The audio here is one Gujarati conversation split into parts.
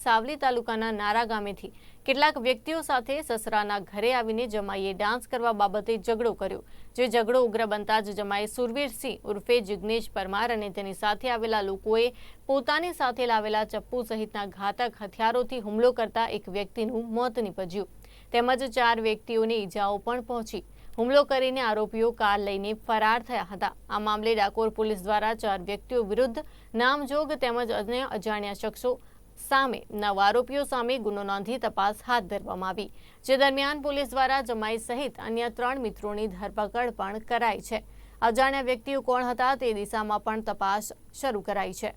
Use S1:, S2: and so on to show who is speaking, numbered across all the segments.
S1: સાવલી તાલુકાના નારા ગામેથી કેટલાક વ્યક્તિઓ સાથે સસરાના ઘરે આવીને જમાઈએ ડાન્સ કરવા બાબતે ઝઘડો કર્યો, જે ઝઘડો ઉગ્ર બનતા જ જમાઈ સુરવીરસિંહ ઉર્ફે જિગ્નેશ પરમાર અને તેની સાથે આવેલા લોકોએ પોતાની સાથે લાવેલા ચપ્પુ સહિતના ઘાતક હથિયારોથી હુમલો કરતા એક વ્યક્તિનું મોત નીપજ્યું તેમજ 4 વ્યક્તિઓને ઈજાઓ પણ પહોંચી। હુમલો કરીને આરોપીઓ કાર લઈને ફરાર થયા હતા। આ મામલે ડાકોર પોલીસ દ્વારા 4 વ્યક્તિઓ વિરુદ્ધ નામજોગ તેમજ અન્ય અજાણ્યા શખ્સો સામે 9 આરોપીઓ સામે ગુનો નોંધી તપાસ હાથ ધરવામાં આવી, જે દરમિયાન પોલીસ દ્વારા જમાઈ સહિત અન્ય 3 મિત્રોની ધરપકડ પણ કરાઈ છે। અજાણ્યા વ્યક્તિઓ કોણ હતા તે દિશામાં પણ તપાસ શરૂ કરાઈ છે।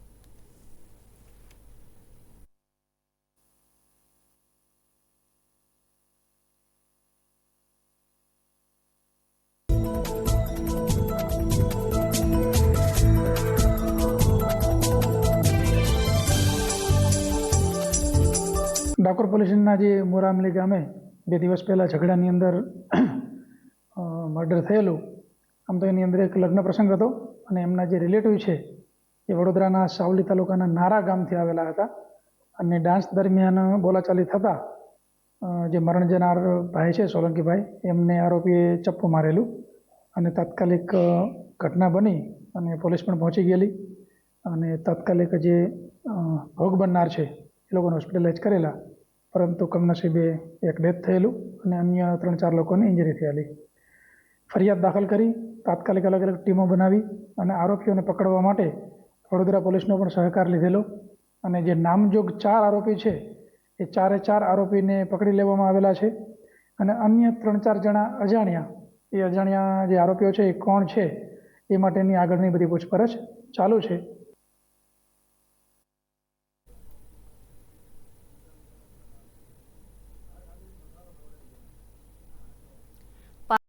S2: ડાકોર પોલીસના જે મોરામલી ગામે 2 દિવસ પહેલાં ઝઘડાની અંદર મર્ડર થયેલું। આમ તો એની અંદર એક લગ્ન પ્રસંગ હતો અને એમના જે રિલેટિવ છે એ વડોદરાના સાવલી તાલુકાના નારા ગામથી આવેલા હતા અને ડાન્સ દરમિયાન બોલાચાલી થતાં જે મરણ જનાર ભાઈ છે સોલંકીભાઈ એમને આરોપીએ ચપ્પુ મારેલું અને તાત્કાલિક ઘટના બની અને પોલીસ પણ પહોંચી ગયેલી અને તાત્કાલિક જે ભોગ બનનાર છે એ લોકોને હોસ્પિટલાઇઝ કરેલા, પરંતુ કમનસીબે એક ડેથ થયેલું અને અન્ય 3-4 લોકોને ઇન્જરી થયેલી। ફરિયાદ દાખલ કરી તાત્કાલિક અલગ અલગ ટીમો બનાવી અને આરોપીઓને પકડવા માટે વડોદરા પોલીસનો પણ સહકાર લીધેલો અને જે નામજોગ 4 આરોપી છે એ 4 આરોપીને પકડી લેવામાં આવેલા છે અને અન્ય 3-4 જણા અજાણ્યા જે આરોપીઓ છે એ કોણ છે એ માટેની આગળની બધી પૂછપરછ ચાલુ છે।